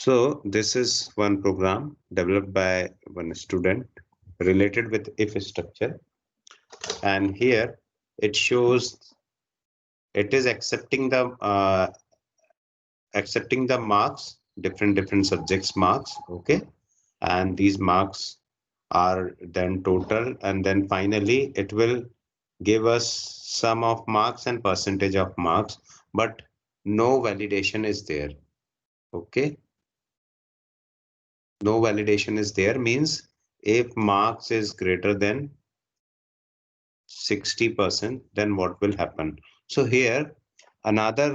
So this is one program developed by one student related with if structure, and here it shows it is accepting the marks, different subjects marks, okay, and these marks are then total, and then finally it will give us sum of marks and percentage of marks, but no validation is there. Okay, no validation is there means if marks is greater than 60%, then what will happen? So here another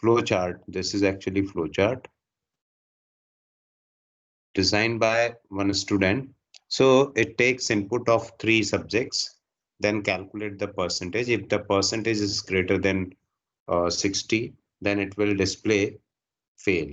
flow chart. This is actually flow chart designed by one student. So it takes input of three subjects, then calculate the percentage. If the percentage is greater than 60, then it will display fail.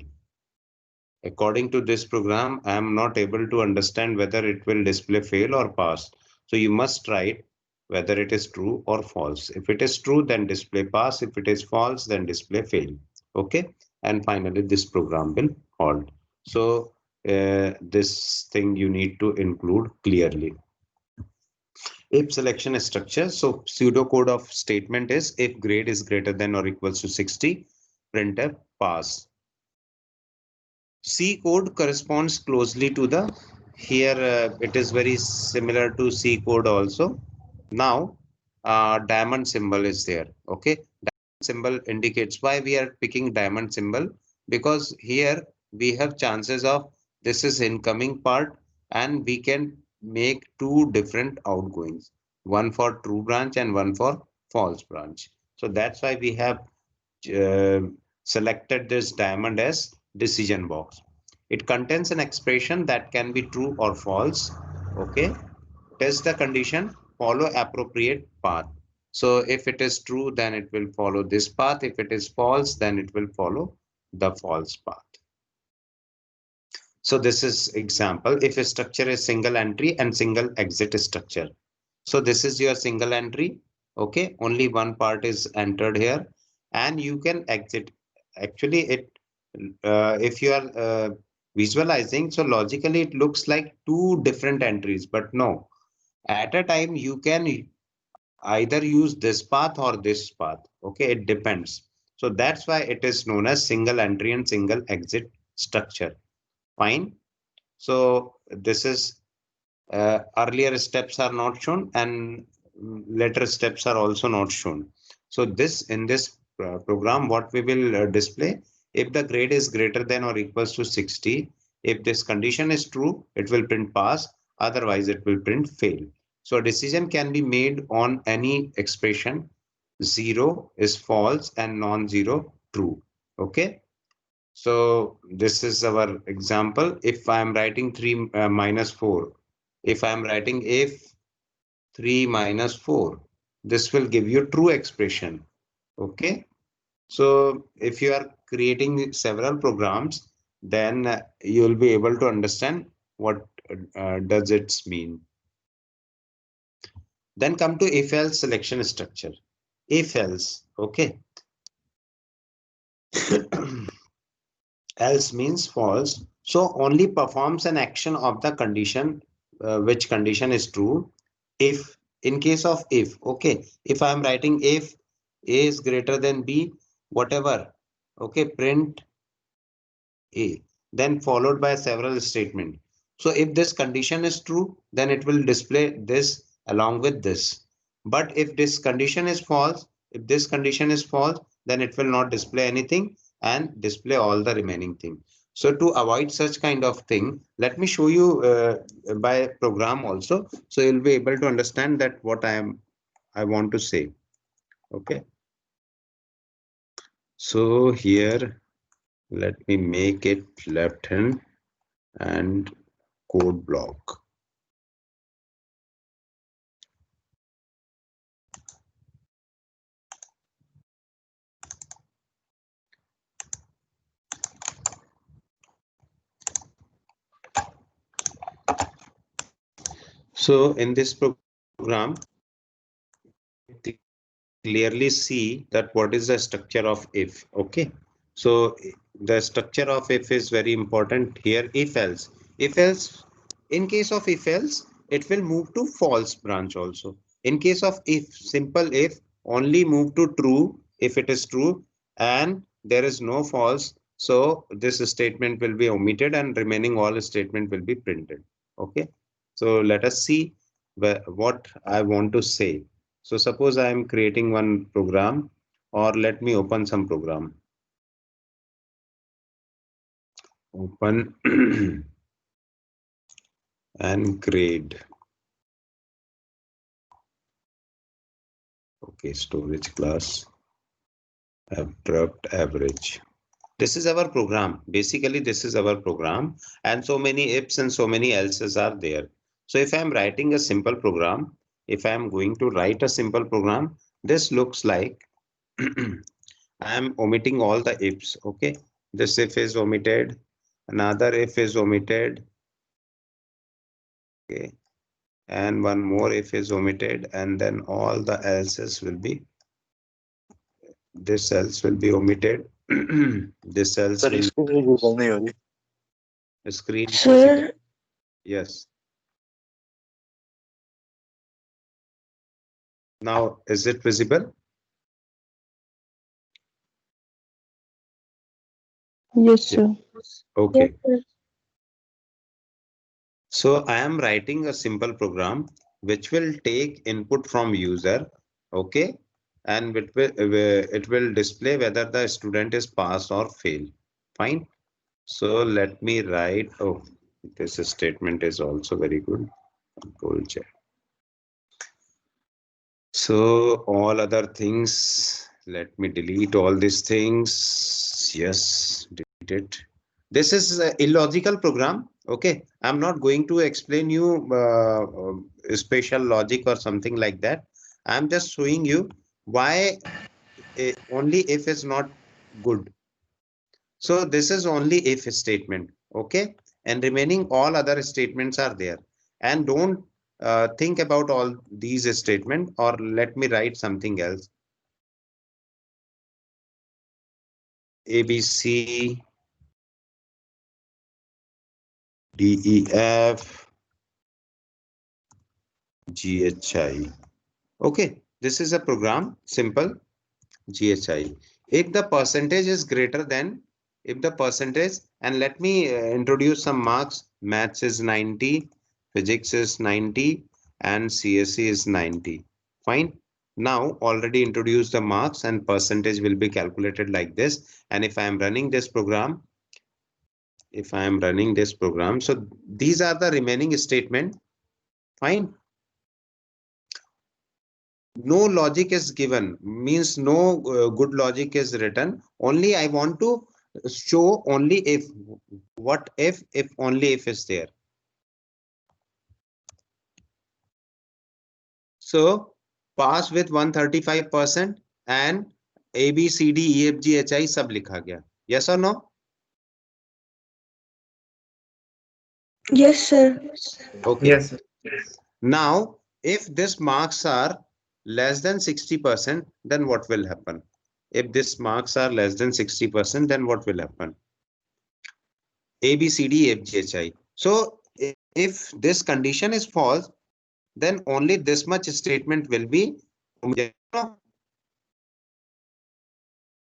According to this program, I am not able to understand whether it will display fail or pass. So you must write whether it is true or false. If it is true, then display pass. If it is false, then display fail. Okay. And finally, this program will halt. So this thing you need to include clearly. If selection structure, so pseudocode of statement is if grade is greater than or equals to 60, printf pass. C code corresponds closely to the here it is very similar to C code also. Now diamond symbol is there. Okay, diamond symbol indicates why we are picking diamond symbol, because here we have chances of this is incoming part and we can make two different outgoings, one for true branch and one for false branch. So that's why we have uh, selected this diamond as decision box. It contains an expression that can be true or false. Okay, test the condition, follow appropriate path. So if it is true, then it will follow this path. If it is false, then it will follow the false path. So this is example. If a structure is single entry and single exit structure. So this is your single entry. Okay, only one part is entered here and you can exit. Actually, if you are visualizing, so logically it looks like two different entries, but no. At a time, you can either use this path or this path. Okay, it depends. So that's why it is known as single entry and single exit structure. Fine. So this is earlier steps are not shown and later steps are also not shown. So this in this program, what we will display, if the grade is greater than or equals to 60, if this condition is true, it will print pass, otherwise it will print fail. So a decision can be made on any expression. 0 is false and non-zero true. Okay. So this is our example. If I am writing 3 minus 4, if I am writing if 3 minus 4, this will give you true expression. Okay. So if you are creating several programs, then you will be able to understand what does it mean. Then come to if else selection structure. If else, okay. Else means false. So only performs an action of the condition, which condition is true. If in case of if, okay, if I am writing if A is greater than B, whatever, okay, print A, then followed by several statement. So if this condition is true, then it will display this along with this. But if this condition is false, if this condition is false, then it will not display anything and display all the remaining thing. So to avoid such kind of thing, let me show you by program also. So you'll be able to understand that what I want to say. Okay. So here, let me make it left hand and code block. So in this program, clearly see that what is the structure of if. Okay. So the structure of if is very important here. If else, if else, in case of if else, it will move to false branch also. In case of if, simple if, only move to true if it is true, and there is no false, so this statement will be omitted and remaining all statement will be printed. Okay, so let us see what I want to say. So suppose I am creating one program, or let me open some program. Open and grade. Okay, storage class, abrupt average. This is our program. Basically, this is our program, and so many ifs and so many else's are there. So if I'm writing a simple program, if I'm going to write a simple program, this looks like I'm omitting all the ifs. Okay, this if is omitted, another if is omitted. Okay, and one more if is omitted, and then all the else's will be, this else will be omitted. This else Sir, will इसकी visible नहीं हो रही. screen visible. Sir, Yes. Now is it visible? yes, Yeah. sir. Okay. Yes, sir. So I am writing a simple program which will take input from user. Okay. And it will display whether the student is pass or fail. Fine. So let me write. Oh, this statement is also very good. Control check. So all other things, let me delete all these things. Yes, delete it. This is a illogical program. Okay, I'm not going to explain you special logic or something like that. I'm just showing you why only if is not good. So this is only if statement. Okay, and remaining all other statements are there. And don't think about all these statements, or let me write something else. A, B, C, D, E, F, G, H, I. Okay, this is a program, simple, G, H, I. If the percentage is greater than, if the percentage, and let me introduce some marks, maths is 90, physics is 90, and CSE is 90. Fine. Now already introduced the marks and percentage will be calculated like this. And if I am running this program, so these are the remaining statement. Fine. No logic is given, means no good logic is written. Only I want to show only if, what if only if is there. So pass with 135% and A, B, C, D, E, F, G, H, I सब लिखा गया. Yes or no? Yes, sir. Okay. Yes, sir. Now, if this marks are less than 60%, then what will happen? If this marks are less than 60%, then what will happen? A, B, C, D, F, G, H, I. So if this condition is false, then only this much statement will be omitted,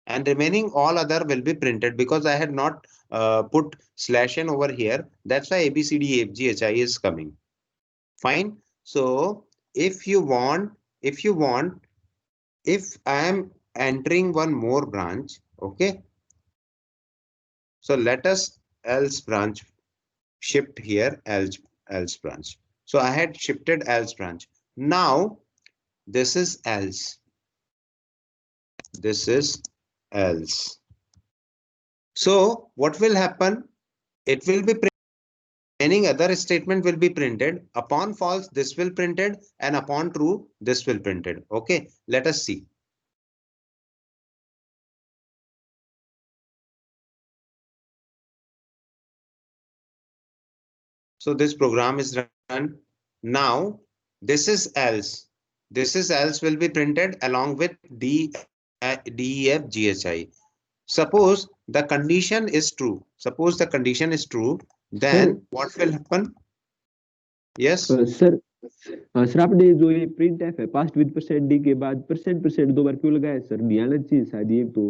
and remaining all other will be printed, because I had not put slash n over here. That's why A, B, C, D, F, G, H, I is coming. Fine. So if you want, if I am entering one more branch, okay. So let us else branch shift here, else branch. So I had shifted else branch. Now this is else. This is else. So what will happen? It will be any other statement will be printed. Upon false, this will printed, and upon true, this will printed. Okay, let us see. So this program is run. Now this is else. This is else will be printed along with D, E, F, G, H, I. Suppose the condition is true. Suppose the condition is true, then what will happen? Yes. Sir sir आपने जो ये print F है past with percent D के बाद percent दो बार क्यों लगाया sir? ध्यान चाहिए शायद ये तो।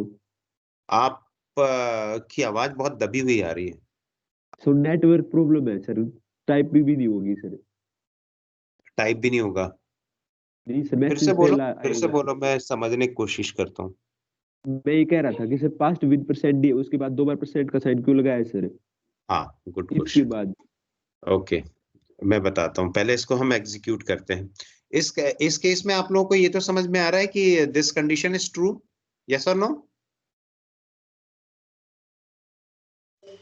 आप की आवाज बहुत दबी हुई आ रही है। सो नेटवर्क प्रॉब्लम है सर, टाइप भी नहीं होगी सर। टाइप भी नहीं होगा? नहीं सर, फिर से बोलो, मैं समझने की कोशिश करता हूँ। मैं ये कह रहा था कि sir past with percent D उसके बाद दो बार परसेंट का साइन क्यों लगाया सर? हाँ, गुड इसके क्वेश्चन। बाद ओके, मैं बताता हूँ। पहले इसको हम एग्जीक्यूट करते हैं। इस केस में आप लोगों को ये तो समझ में आ रहा है कि this condition is true, yes और no?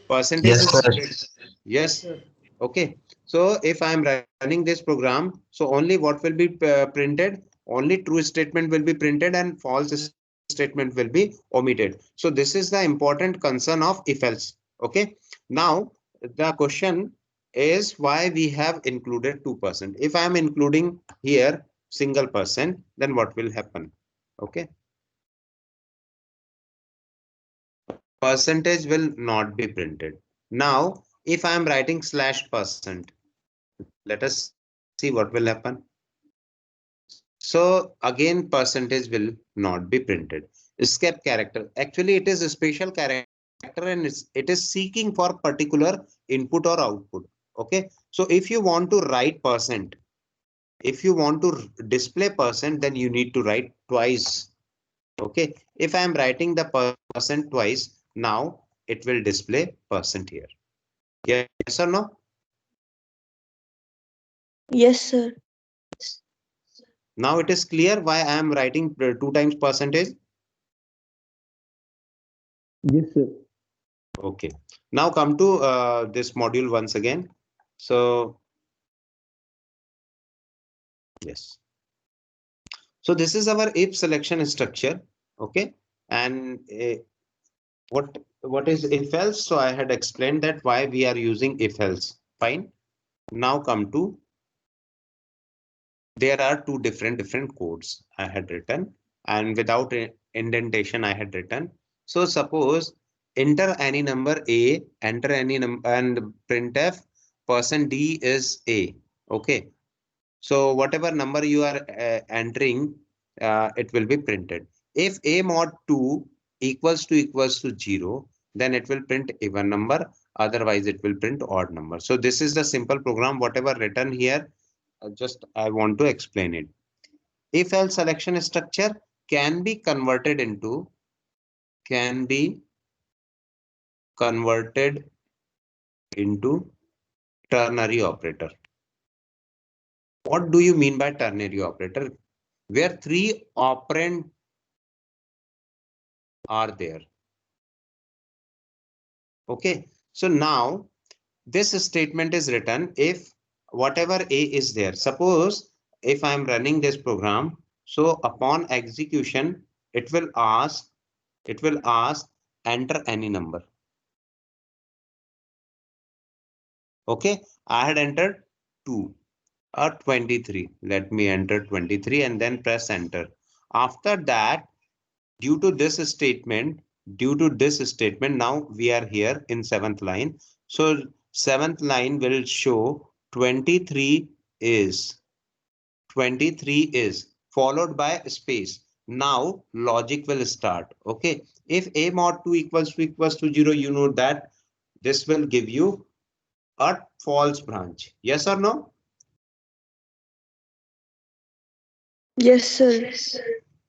Percentage is yes. Okay, so if I am running this program, so only what will be printed? Only true statement will be printed and false statement will be omitted. So this is the important concern of if else. Okay, now the question is why we have included 2%. If I am including here single percent, then what will happen? Okay, percentage will not be printed. Now, if I am writing /%, let us see what will happen. So again, percentage will not be printed. Escape character. Actually, it is a special character and it is seeking for particular input or output. Okay. So if you want to write percent, if you want to display percent, then you need to write twice. Okay. If I am writing the percent twice, now it will display percent here. Yes or no? Yes, sir. Now it is clear why I am writing 2 times percentage. yes sir. Okay. Now come to this module once again. So yes. So this is our if selection structure. Okay. And what is if else? So I had explained that why we are using if else. Fine. Now come to, there are two different codes I had written, and without indentation I had written. So suppose enter any number A, enter any number, and printf %d is A. Okay. So whatever number you are entering, it will be printed. If A mod 2 equals to 0, then it will print even number. Otherwise, it will print odd number. So this is the simple program, whatever written here. Just I want to explain it. If else selection structure can be converted into ternary operator. What do you mean by ternary operator? Where 3 operand are there. Okay, so now this statement is written if whatever A is there. Suppose if I am running this program, so upon execution, it will ask enter any number. Okay, I had entered 2 or 23. Let me enter 23 and then press enter. After that, due to this statement, now we are here in 7th line. So 7th line will show 23 is followed by space. Now logic will start. Okay, if A mod 2 equals to 0, you know that this will give you a false branch. Yes or no? Yes, sir.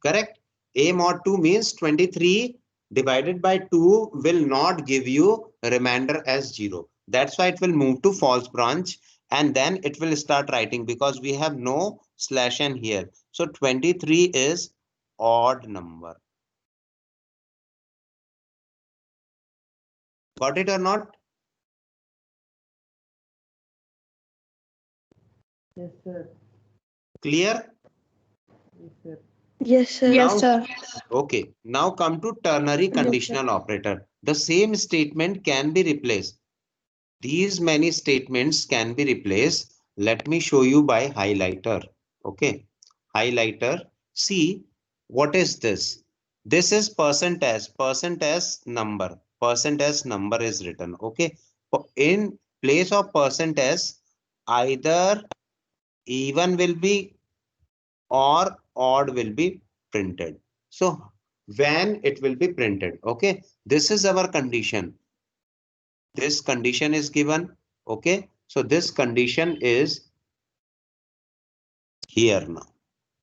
Correct. A mod 2 means 23 divided by 2 will not give you a remainder as 0. That's why it will move to false branch and then it will start writing because we have no /n here. So 23 is odd number. Got it or not? Yes sir. Clear? Yes sir. Yes, sir. Yes, sir. Okay, now come to ternary conditional operator. The same statement can be replaced. These many statements can be replaced. Let me show you by highlighter. Okay, highlighter. See, what is this? This is %s number. %s number is written. Okay, in place of %s, either even will be or odd will be printed. So when it will be printed, okay, this is our condition. This condition is given. Okay, so this condition is here. Now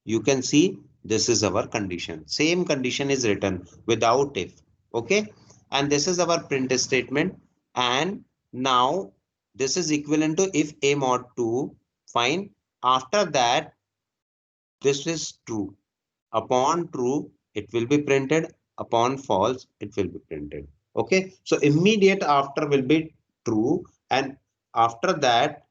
you can see this is our condition. Same condition is written without if. Okay, and this is our print statement. And now this is equivalent to if a mod 2, fine. After that, this is true. Upon true, it will be printed. Upon false, it will be printed. Okay, so immediate after will be true, and after that,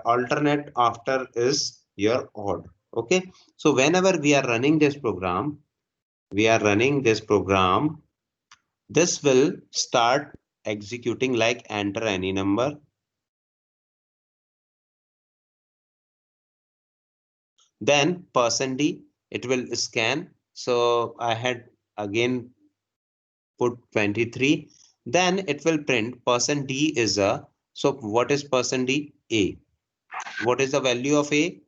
alternate after is your odd. Okay, so whenever we are running this program, this will start executing like enter any number. Then %d, it will scan. So I had again put 23. Then it will print %d is a. So what is %d? A. What is the value of a?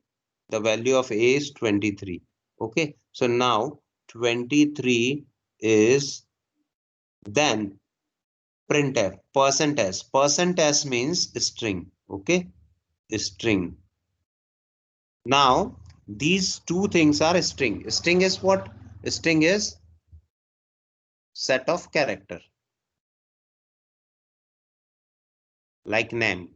The value of a is 23. Okay, so now 23 is then printf %s. %s means string. Okay, string. Now these two things are string. String is what? String is set of character like name.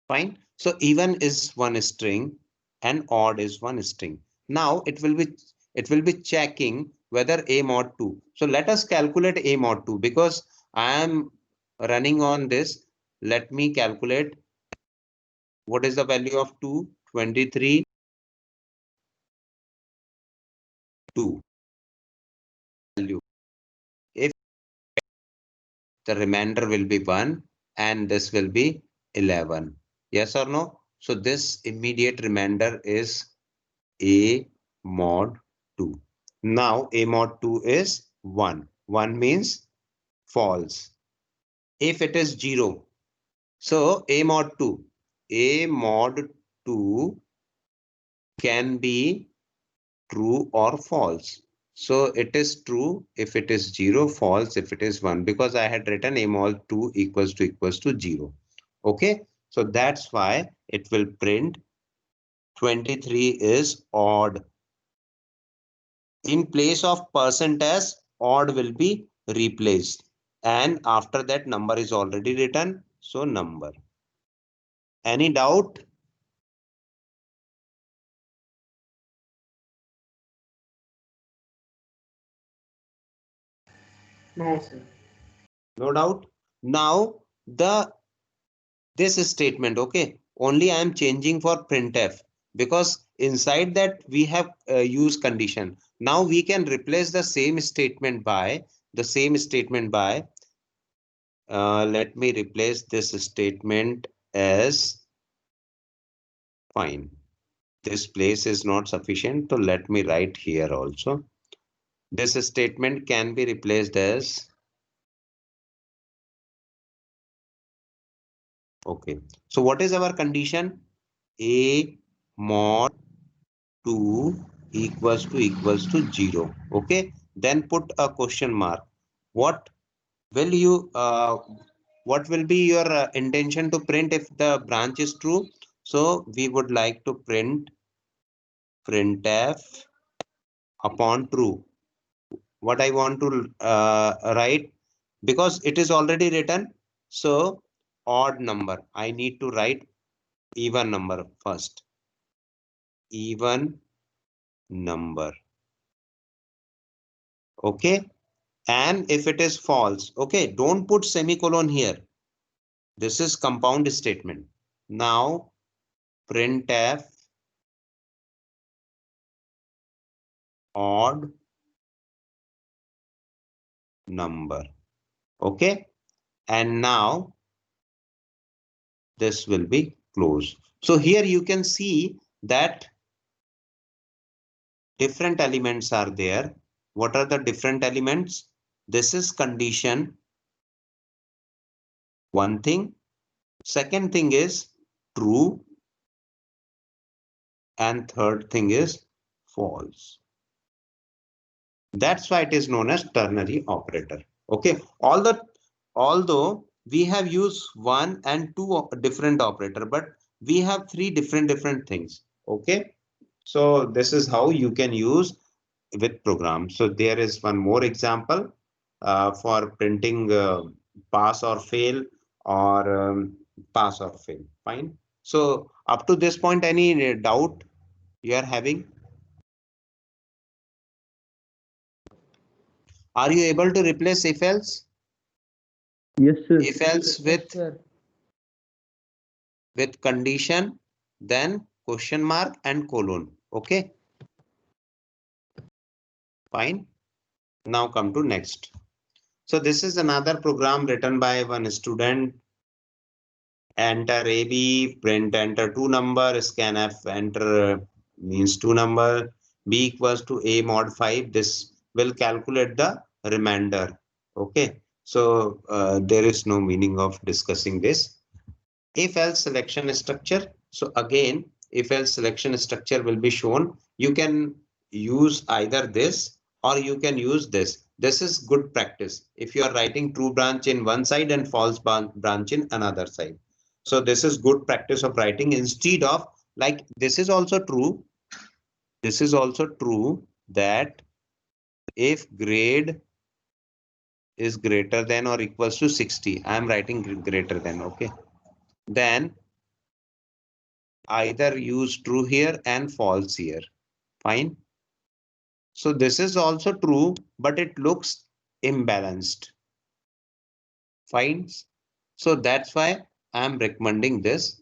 Fine. So even is one string and odd is one string. Now it will be checking whether a mod 2. So let us calculate a mod 2 because I am running on this. Let me calculate what is the value of 2. 23 2 value. If the remainder will be 1 and this will be 11. Yes or no? So this immediate remainder is a mod 2. Now a mod 2 is 1. 1 means false. If it is 0, so a mod 2 can be true or false. So it is true if it is 0, false if it is 1, because I had written a mod 2 equals to 0. Okay, so that's why it will print 23 is odd. In place of %s, odd will be replaced, and after that number is already written, so number. Any doubt? No, sir. No doubt. Now this statement, okay, only I am changing for printf because inside that we have use condition. Now we can replace the same statement by let me replace this statement as fine. This place is not sufficient, so let me write here also. This statement can be replaced as okay. So what is our condition? A mod 2 equals to 0. Okay, then put a question mark. What will you what will be your intention to print if the branch is true? So we would like to printf upon true. What I want to write, because it is already written, so odd number. I need to write even number first. Even number. Okay, and if it is false, okay, don't put semicolon here. This is compound statement. Now printf odd number. Okay, and now this will be closed. So here you can see that different elements are there. What are the different elements? This is condition. One thing. Second thing is true. And third thing is false. That's why it is known as ternary operator. Okay. Although we have used one and two different operator, but we have three different things. Okay. So this is how you can use with programs. So there is one more example for printing pass or fail, or pass or fail. Fine. So up to this point, any doubt you are having? Are you able to replace if else? Yes, sir. If else with condition, then question mark and colon. Okay. Fine. Now come to next. So this is another program written by one student. Enter AB, print enter 2 number, scan F, enter means 2 number, B equals to A mod 5. This will calculate the remainder. Okay. So there is no meaning of discussing this. If else selection structure. So again, if else selection structure will be shown. You can use either this or you can use this. This is good practice. If you are writing true branch in one side and false branch in another side. So this is good practice of writing instead of like this is also true. This is also true that if grade is greater than or equals to 60, I am writing greater than. Okay. Then either use true here and false here. Fine. So this is also true, but it looks imbalanced. Fine. So that's why I am recommending this,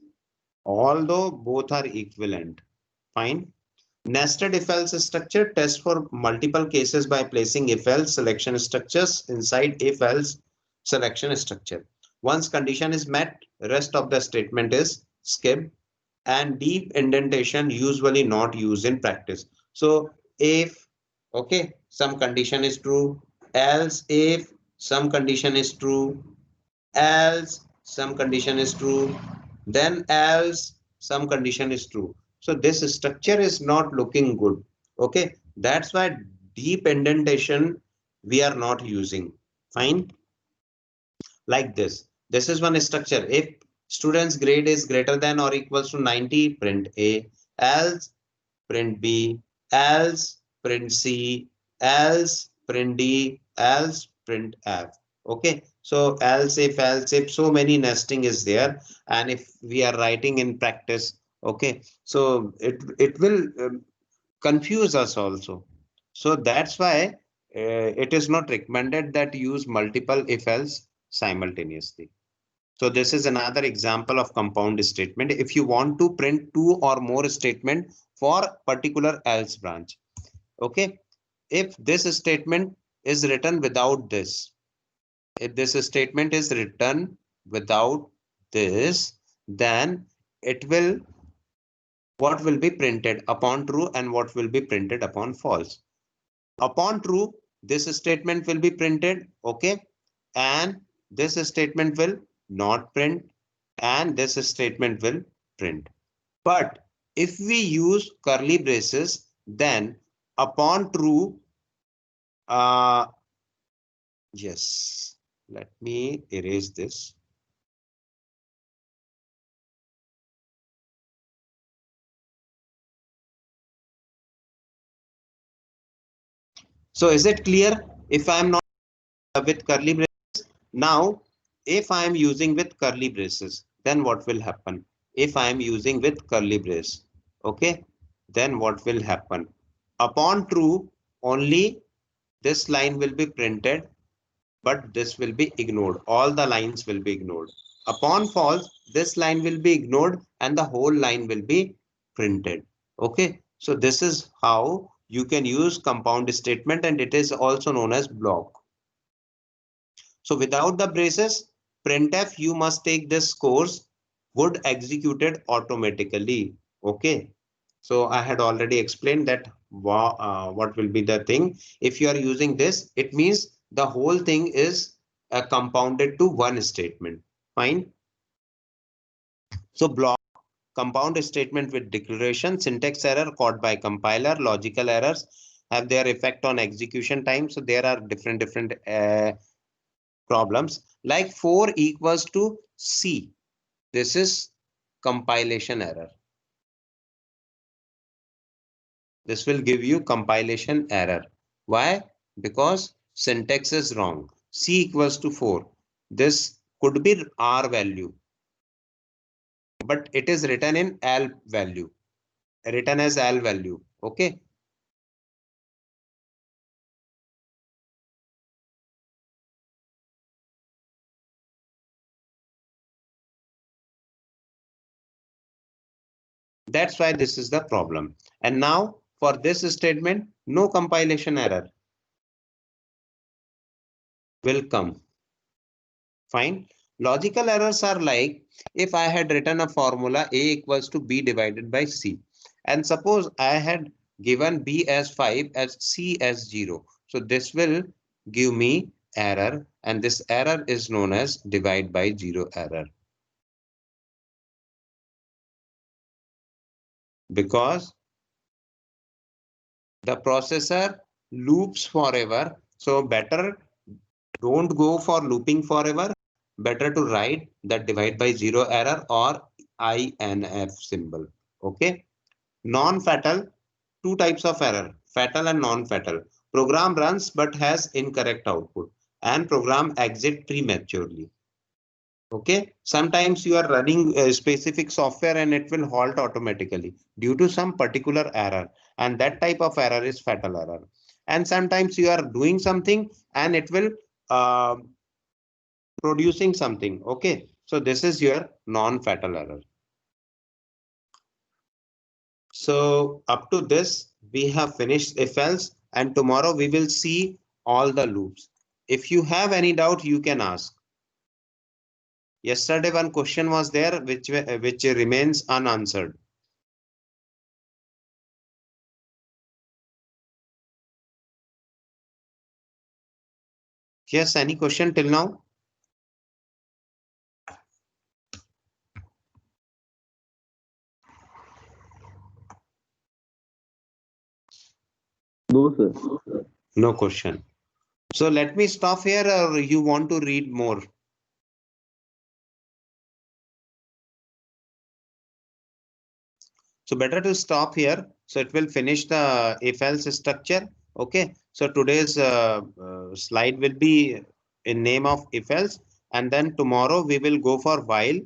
although both are equivalent. Fine. Nested if else structure test for multiple cases by placing if else selection structures inside if else selection structure. Once condition is met, rest of the statement is skipped. And deep indentation usually not used in practice. So if, okay, some condition is true, else if some condition is true, else some condition is true, then else some condition is true. So this structure is not looking good. Okay, that's why deep indentation we are not using. Fine. Like this. This is one structure. If student's grade is greater than or equals to 90, print A, else print B, else print C, else print D, else print F. Okay. So else if so many nesting is there. And if we are writing in practice, okay, so it will confuse us also. So that's why it is not recommended that use multiple if else simultaneously. So this is another example of compound statement. If you want to print two or more statement for particular else branch. Okay. If this statement is written without this, if this statement is written without this, then it will, what will be printed upon true and what will be printed upon false. Upon true, this statement will be printed. Okay. And this statement will not print, and this statement will print. But if we use curly braces, then upon true, yes, let me erase this. So is it clear? If I am not with curly braces, now if I am using with curly braces, then what will happen? If I am using with curly brace, okay, then what will happen? Upon true, only this line will be printed, but this will be ignored. All the lines will be ignored. Upon false, this line will be ignored and the whole line will be printed. Okay, so this is how you can use compound statement, and it is also known as block. So without the braces, printf, you must take this course, would executed automatically. Okay. So I had already explained that what will be the thing. If you are using this, it means the whole thing is compounded to one statement. Fine. So block compound statement with declaration, syntax error caught by compiler, logical errors have their effect on execution time. So there are different problems like 4 equals to C. This is compilation error. This will give you compilation error. Why? Because syntax is wrong. C equals to 4. This could be R value, but it is written in L value, written as L value. Okay. That's why this is the problem. And now for this statement, no compilation error will come. Fine. Logical errors are like if I had written a formula A equals to B divided by C. And suppose I had given B as 5 as C as 0. So this will give me error, and this error is known as divide by 0 error. Because the processor loops forever. So better don't go for looping forever. Better to write that divide by 0 error or INF symbol. Okay. Non-fatal, two types of error, fatal and non-fatal. Program runs but has incorrect output, and program exit prematurely. Okay. Sometimes you are running a specific software and it will halt automatically due to some particular error. And that type of error is fatal error. And sometimes you are doing something and it will producing something. Okay. So this is your non-fatal error. So up to this, we have finished if else, and tomorrow we will see all the loops. If you have any doubt, you can ask. Yesterday, one question was there which remains unanswered. Yes, any question till now? No, sir. No question. So let me stop here, or you want to read more? So better to stop here. So it will finish the if else structure. Okay. So today's slide will be in name of if else, and then tomorrow we will go for while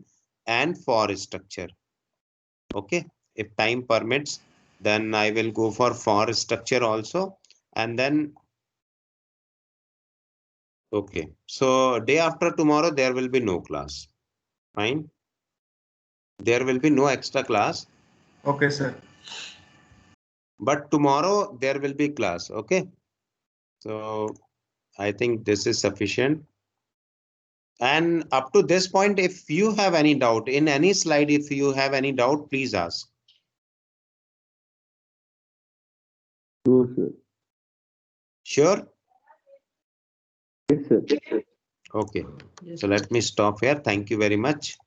and for structure. Okay. If time permits, then I will go for structure also. And then, okay. So day after tomorrow, there will be no class. Fine. There will be no extra class. Okay, sir. But tomorrow there will be class. Okay. So I think this is sufficient. And up to this point, if you have any doubt in any slide, if you have any doubt, please ask. No, sir. Sure? Yes, sir. Okay. So let me stop here. Thank you very much.